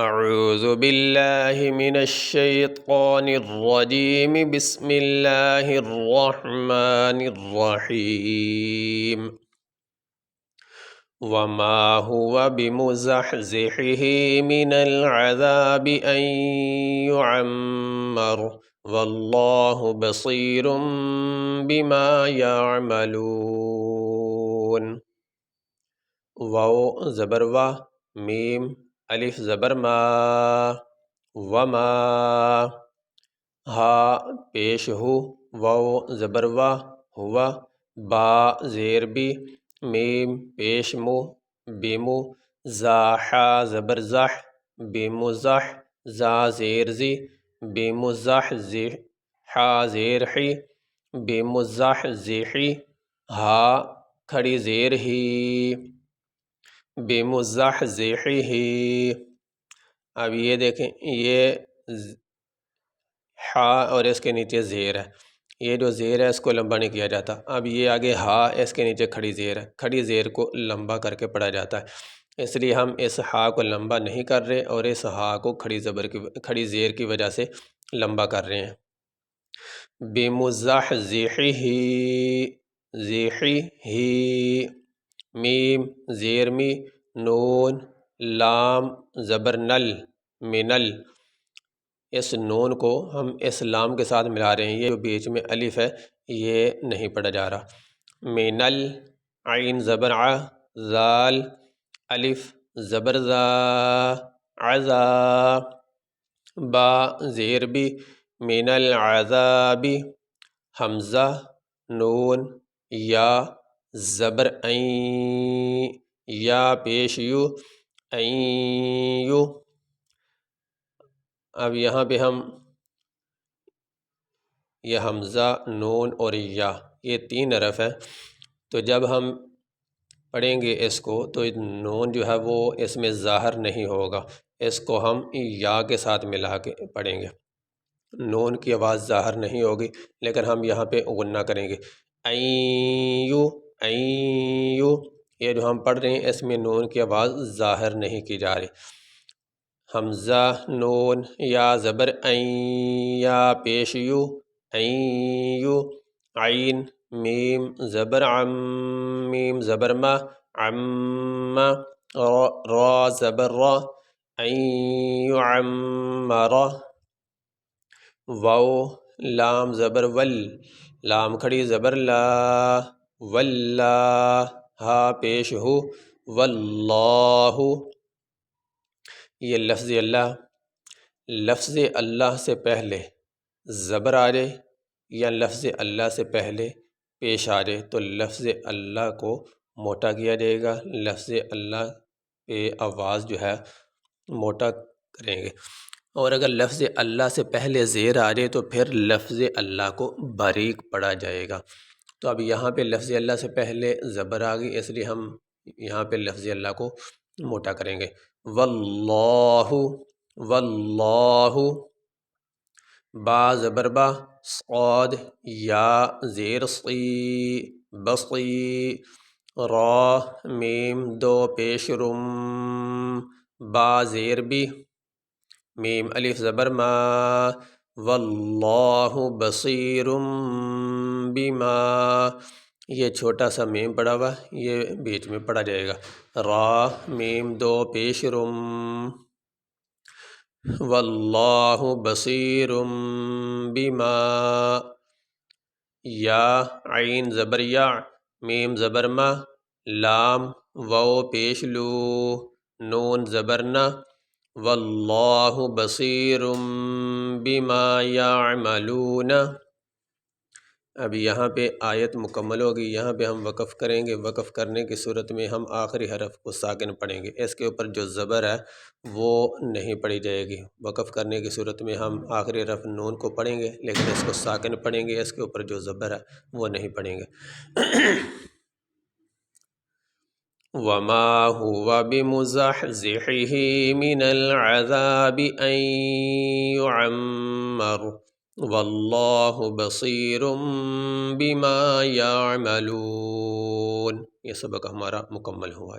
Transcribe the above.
اعوذ باللہ من الشیطان الرجیم بسم اللہ الرحمن الرحیم وما هو بمزحزحه من العذاب ان يعمر واللہ بصیر بما يعملون واو زبر وا میم الف زبر ما وما ہا پیش ہو واو زبر وا ہوا با زیر بی میم پیش مو بیمو زاحا زبر زح بیمزح زا زیر زی بیمزح زی حا زیر حی بیمزح زیحی ہا کھڑی زیر ہی بمزحزحہ. اب یہ دیکھیں یہ ہا اور اس کے نیچے زیر ہے، یہ جو زیر ہے اس کو لمبا نہیں کیا جاتا. اب یہ آگے ہا اس کے نیچے کھڑی زیر ہے، کھڑی زیر کو لمبا کر کے پڑھا جاتا ہے، اس لیے ہم اس ہا کو لمبا نہیں کر رہے اور اس ہا کو کھڑی زیر کی وجہ سے لمبا کر رہے ہیں. بمزحزحہ زحہ میم زیر می نون لام زبر نل منل، اس نون کو ہم اس لام کے ساتھ ملا رہے ہیں، یہ جو بیچ میں الف ہے یہ نہیں پڑھا جا رہا. منل عین زبر ع زال الف زبر زا عزا با زیر بی من العذاب حمزہ نون یا زبر این یا پیش یو این یو. اب یہاں پہ ہم یہ حمزہ نون اور یا یہ تین حرف ہیں، تو جب ہم پڑھیں گے اس کو تو نون جو ہے وہ اس میں ظاہر نہیں ہوگا، اس کو ہم یا کے ساتھ ملا کے پڑھیں گے. نون کی آواز ظاہر نہیں ہوگی لیکن ہم یہاں پہ غنہ کریں گے. این یو یہ جو ہم پڑھ رہے ہیں اس میں نون کی آواز ظاہر نہیں کی جا رہی. حمزہ نون یا زبر این یا پیش یو این یو عین میم زبر عم میم زبر ما عم را زبر را این یعمر واو لام زبر ول لام کھڑی زبر لا واللہ ہا پیش ہو واللہ. یہ لفظ اللہ سے پہلے زبر آ جائے یا لفظ اللہ سے پہلے پیش آ جائے تو لفظ اللہ کو موٹا کیا جائے گا، لفظ اللہ پہ آواز جو ہے موٹا کریں گے. اور اگر لفظ اللہ سے پہلے زیر آ جائے تو پھر لفظ اللہ کو باریک پڑھا جائے گا. تو اب یہاں پہ لفظ اللہ سے پہلے زبر آ گئی اس لیے ہم یہاں پہ لفظ اللہ کو موٹا کریں گے. واللہ واللہ با زبر با صاد یا زیر صی بصی را میم دو پیش رم با زیر بی میم الف زبر ما واللہ بصیر بما. یہ چھوٹا سا میم پڑا ہوا یہ بیچ میں پڑا جائے گا. را میم دو پیش رم واللہ بصیر بما. یا عین زبر یا میم زبر ما لام واو پیش لو نون زبر نا واللہ بصیر بما یعملون. اب یہاں پہ آیت مکمل ہوگی، یہاں پہ ہم وقف کریں گے. وقف کرنے کی صورت میں ہم آخری حرف کو ساکن پڑھیں گے، اس کے اوپر جو زبر ہے وہ نہیں پڑھی جائے گی. وقف کرنے کی صورت میں ہم آخری حرف نون کو پڑھیں گے لیکن اس کو ساکن پڑھیں گے، اس کے اوپر جو زبر ہے وہ نہیں پڑھیں گے. وما هو بمزحزحه من العذاب ان يعمر واللہ بصیر بما یعملون. یہ سبق ہمارا مکمل ہوا.